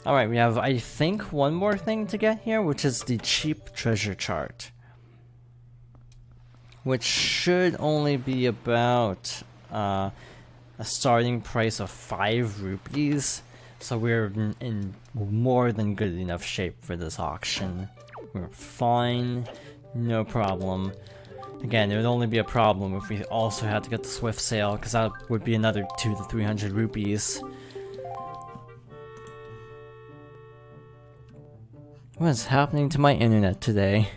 Alright, we have, I think, one more thing to get here, which is the cheap treasure chart. Which should only be about a starting price of 5 rupees. So we're in more than good enough shape for this auction. We're fine, no problem. Again, it would only be a problem if we also had to get the swift sale, because that would be another 200 to 300 rupees. What is happening to my internet today?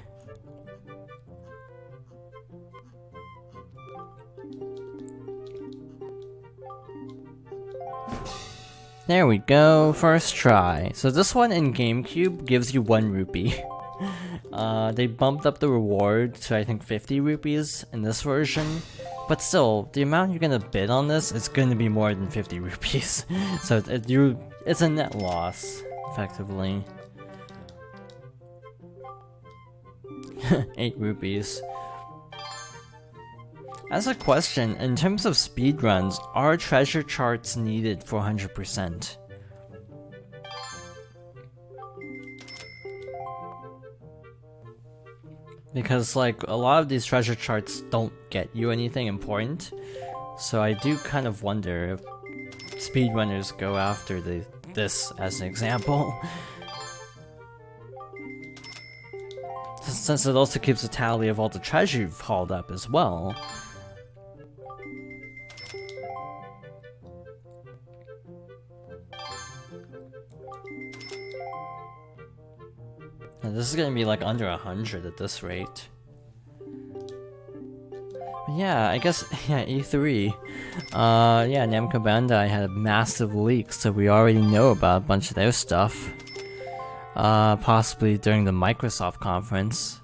There we go, first try. So this one in GameCube gives you 1 rupee. They bumped up the reward to I think 50 rupees in this version. But still, the amount you're gonna bid on this is gonna be more than 50 rupees. So it's a net loss, effectively. 8 rupees. As a question, in terms of speedruns, are treasure charts needed for 100%? Because, like, a lot of these treasure charts don't get you anything important. So I do kind of wonder if speedrunners go after this as an example. Since it also keeps a tally of all the treasure you've hauled up as well. And this is gonna be like under 100 at this rate. But yeah, I guess, yeah, E3. Yeah, Namco Bandai had a massive leak, so we already know about a bunch of their stuff. Possibly during the Microsoft conference.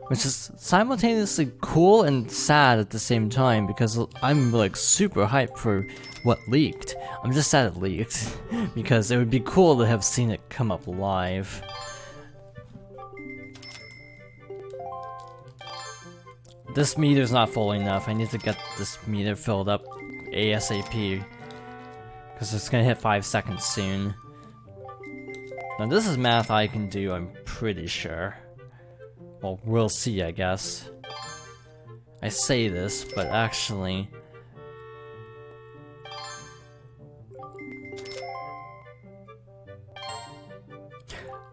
Which is simultaneously cool and sad at the same time, because I'm like super hyped for what leaked. I'm just sad it leaked, because it would be cool to have seen it come up live. This meter's not full enough. I need to get this meter filled up ASAP, because it's gonna hit 5 seconds soon. Now this is math I can do, I'm pretty sure. Well, we'll see, I guess. I say this, but actually...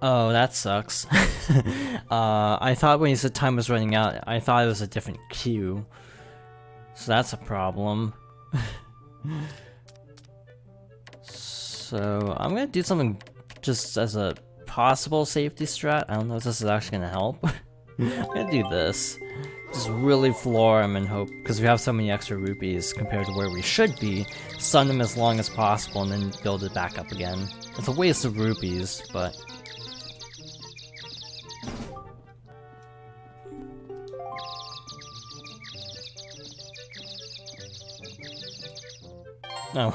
Oh, that sucks. I thought when you said time was running out, I thought it was a different queue. So that's a problem. So, I'm gonna do something just as a possible safety strat. I don't know if this is actually gonna help. I'm gonna do this. Just really floor him and hope, because we have so many extra rupees compared to where we should be, stun him as long as possible and then build it back up again. It's a waste of rupees, but... No.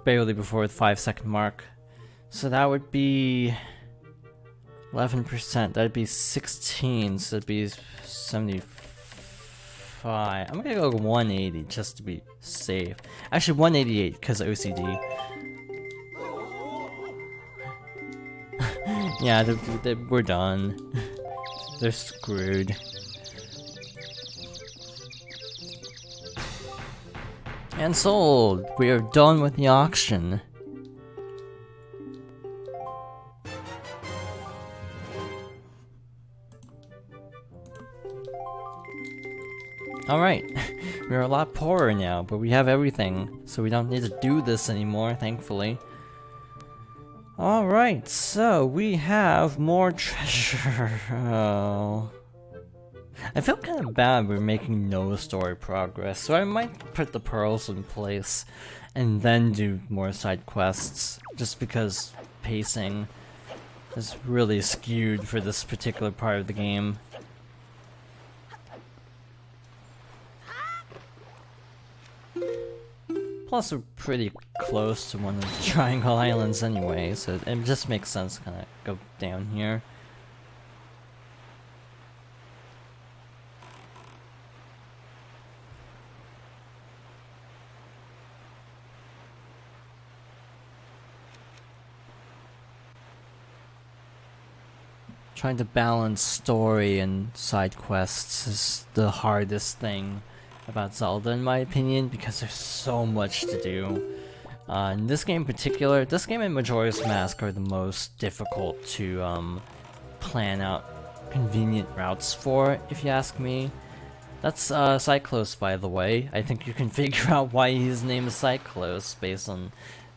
Barely before the 5-second mark. So that would be... 11%, that'd be 16, so that'd be 75. I'm gonna go 180 just to be safe. Actually, 188 because of OCD. Yeah, we're done. They're screwed. And sold! We are done with the auction. Alright, we're a lot poorer now, but we have everything, so we don't need to do this anymore, thankfully. Alright, so we have more treasure. Oh. I feel kind of bad we're making no story progress, so I might put the pearls in place and then do more side quests, just because pacing is really skewed for this particular part of the game. Plus, we're pretty close to one of the Triangle Islands anyway, so it just makes sense to kind of go down here. Trying to balance story and side quests is the hardest thing about Zelda in my opinion, because there's so much to do. In this game in particular, this game and Majora's Mask are the most difficult to plan out convenient routes for, if you ask me. That's Cyclos, by the way. I think you can figure out why his name is Cyclos based on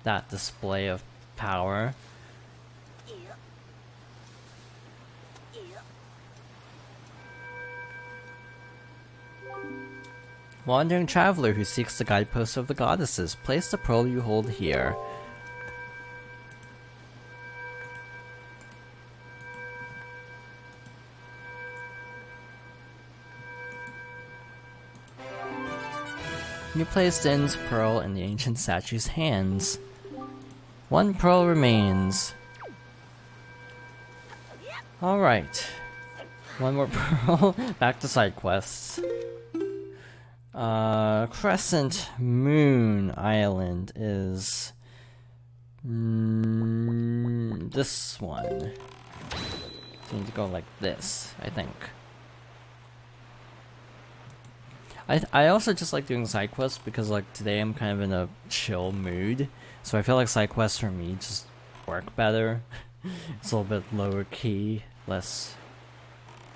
that display of power. Wandering traveler who seeks the guideposts of the goddesses, place the pearl you hold here. You place the In's pearl in the ancient statue's hands. One pearl remains. Alright. One more pearl. Back to side quests. Crescent Moon Island is this one. So you need to go like this, I think. I also just like doing side quests because like today I'm kind of in a chill mood, so I feel like side quests for me just work better. It's a little bit lower key,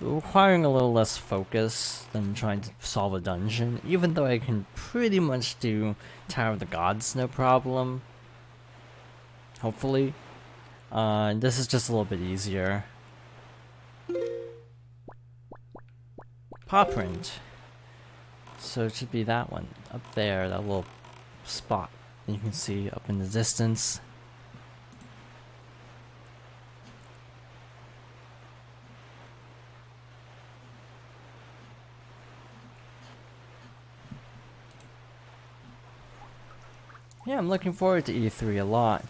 requiring a little less focus than trying to solve a dungeon, even though I can pretty much do Tower of the Gods no problem. Hopefully. This is just a little bit easier. Paw print. So it should be that one, up there, that little spot that you can see up in the distance. Yeah, I'm looking forward to E3 a lot,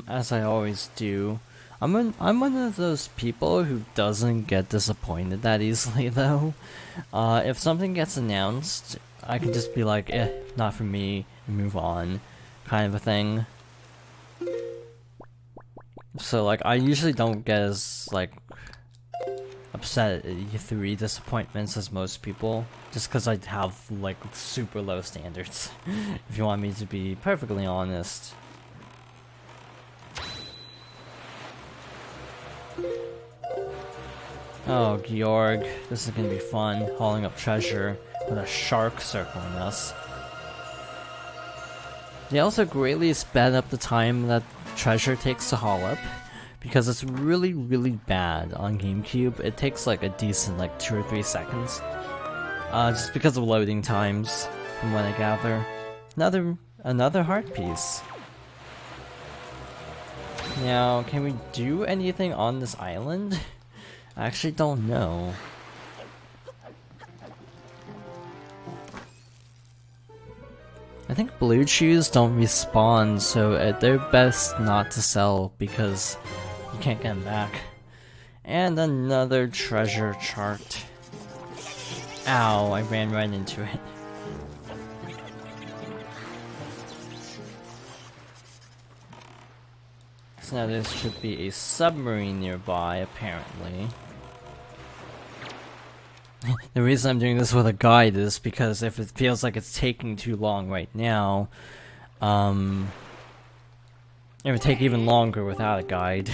as I always do. I'm one of those people who doesn't get disappointed that easily, though. If something gets announced, I can just be like, not for me, and move on, kind of a thing. So, like, I usually don't get as, like, upset at E3 disappointments as most people, just because I have, like, super low standards, if you want me to be perfectly honest. Oh, Georg, this is gonna be fun, hauling up treasure with a shark circling us. They also greatly sped up the time that treasure takes to haul up, because it's really, really bad on GameCube. It takes like a decent, like 2 or 3 seconds. Just because of loading times, from what I gather. Another heart piece. Now, can we do anything on this island? I actually don't know. I think blue chews don't respawn, so they're best not to sell because you can't get them back. And another treasure chart. Ow, I ran right into it. So now there should be a submarine nearby, apparently. The reason I'm doing this with a guide is because if it feels like it's taking too long right now, it would take even longer without a guide.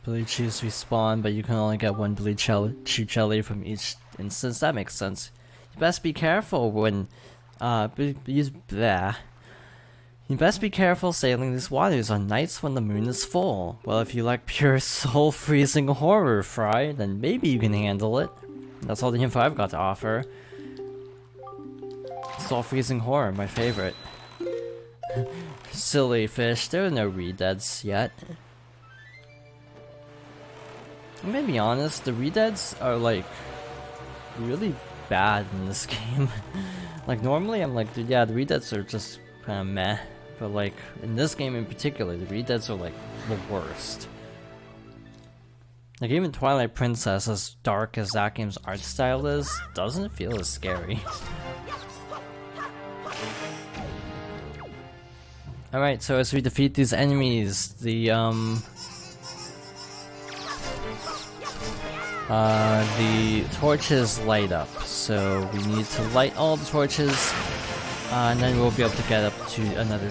Blue chews respawn, but you can only get one blue chew jelly from each instance. That makes sense. You best be careful when you best be careful sailing these waters on nights when the moon is full. Well, if you like pure soul-freezing horror, Fry, then maybe you can handle it. That's all the info I've got to offer. Soul-freezing horror, my favorite. Silly fish, there are no re-deads yet. I'm gonna be honest, the re-deads are like really bad in this game. Like normally I'm like, yeah, the re-deads are just kinda meh, but like in this game in particular, the re-deads are like the worst. Like, even Twilight Princess, as dark as that game's art style is, doesn't feel as scary. Alright, so as we defeat these enemies, the torches light up. So we need to light all the torches, and then we'll be able to get up to another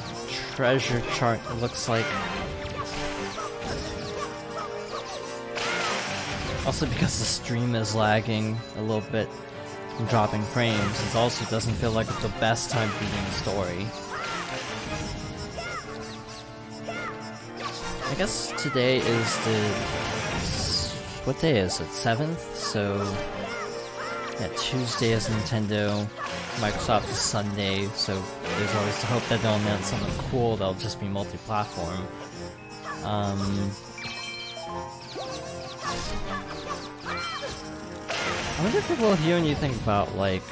treasure chart, it looks like. Also, because the stream is lagging a little bit and dropping frames, it also doesn't feel like it's the best time beating the story. I guess today is what day is it? 7th? So yeah, Tuesday is Nintendo, Microsoft is Sunday, so there's always the hope that they'll announce something cool that'll just be multi-platform. I wonder if we'll hear anything about, like,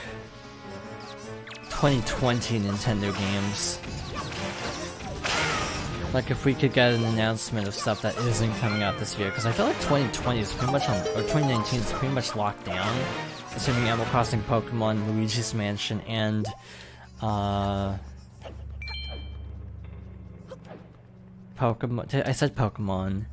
2020 Nintendo games. Like, if we could get an announcement of stuff that isn't coming out this year, because I feel like 2020 is pretty much or 2019 is pretty much locked down, assuming Animal Crossing, Pokemon, Luigi's Mansion, and, Pokemon. I said Pokemon.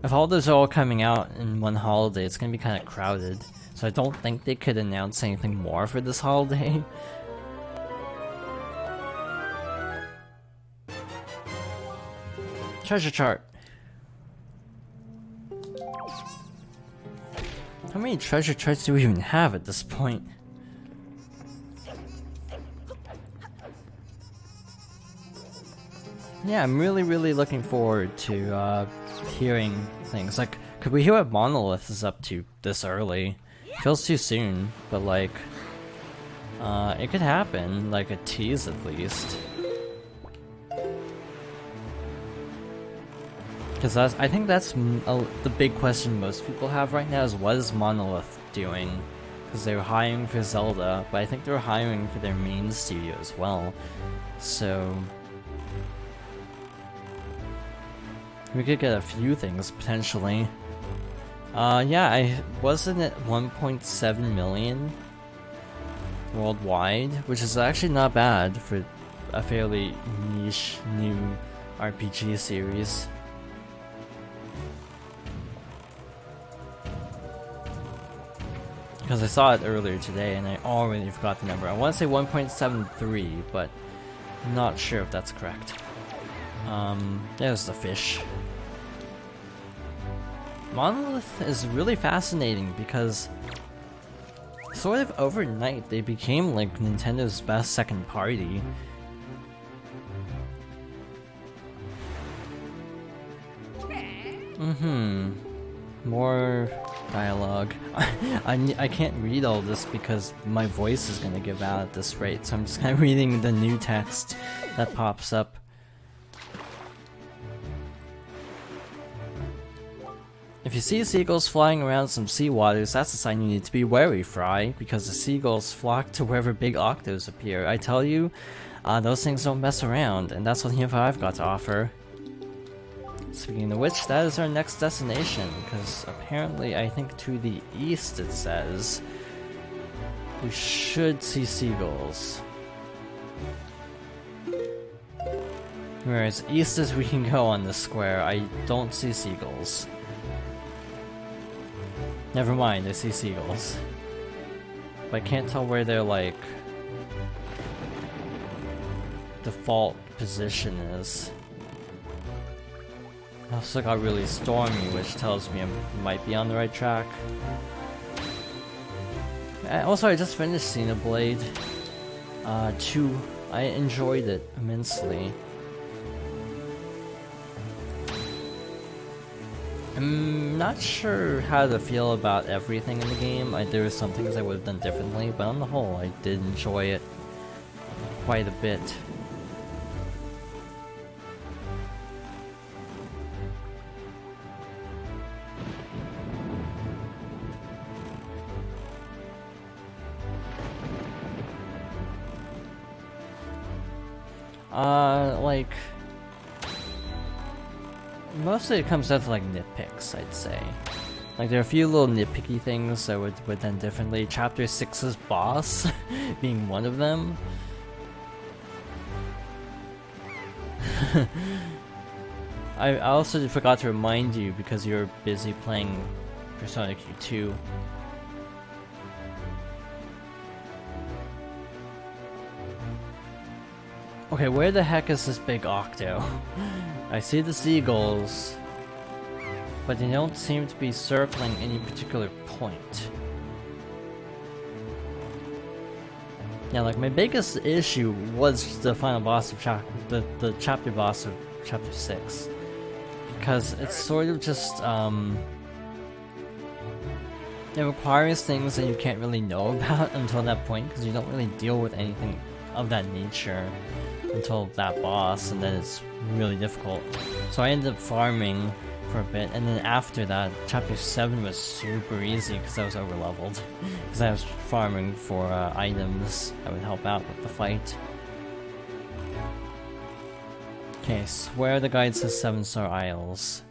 If all those are all coming out in one holiday, it's gonna be kind of crowded. So I don't think they could announce anything more for this holiday. Treasure chart. How many treasure charts do we even have at this point? Yeah, I'm really looking forward to hearing things. Like, could we hear what Monolith is up to this early? Feels too soon, but like, it could happen, like a tease at least. Because I think that's the big question most people have right now is, what is Monolith doing? Because they were hiring for Zelda, but I think they were hiring for their main studio as well. So we could get a few things potentially. Yeah, I wasn't at 1.7 million worldwide, which is actually not bad for a fairly niche new RPG series. Because I saw it earlier today and I already forgot the number. I want to say 1.73, but I'm not sure if that's correct. There's the fish. Monolith is really fascinating because sort of overnight they became like Nintendo's best second party. More dialogue. I can't read all this because my voice is gonna give out at this rate, so I'm just kind of reading the new text that pops up. If you see seagulls flying around some sea waters, that's a sign you need to be wary, Fry, because the seagulls flock to wherever big octos appear. I tell you, those things don't mess around, and that's what info I've got to offer. Speaking of which, that is our next destination, because apparently, I think to the east it says, we should see seagulls. Whereas east as we can go on this square, I don't see seagulls. Never mind, I see seagulls. But I can't tell where their, like, default position is. It also got really stormy, which tells me I might be on the right track. Also, I just finished Xenoblade 2. I enjoyed it immensely. I'm not sure how to feel about everything in the game. There were some things I would have done differently, but on the whole, I did enjoy it quite a bit. Like, mostly it comes down to like nitpicks, I'd say. Like, there are a few little nitpicky things I would done differently. Chapter 6's boss being one of them. I also forgot to remind you because you're busy playing Persona Q2. Okay, where the heck is this big octo? I see the seagulls, but they don't seem to be circling any particular point. Yeah, like my biggest issue was the final boss of the chapter boss of chapter 6. Because it's sort of just, it requires things that you can't really know about until that point, because you don't really deal with anything of that nature until that boss, and then it's really difficult. So I ended up farming for a bit, and then after that, chapter 7 was super easy because I was overleveled. Because I was farming for items that would help out with the fight. Okay, I swear the guide says 7-star Isles.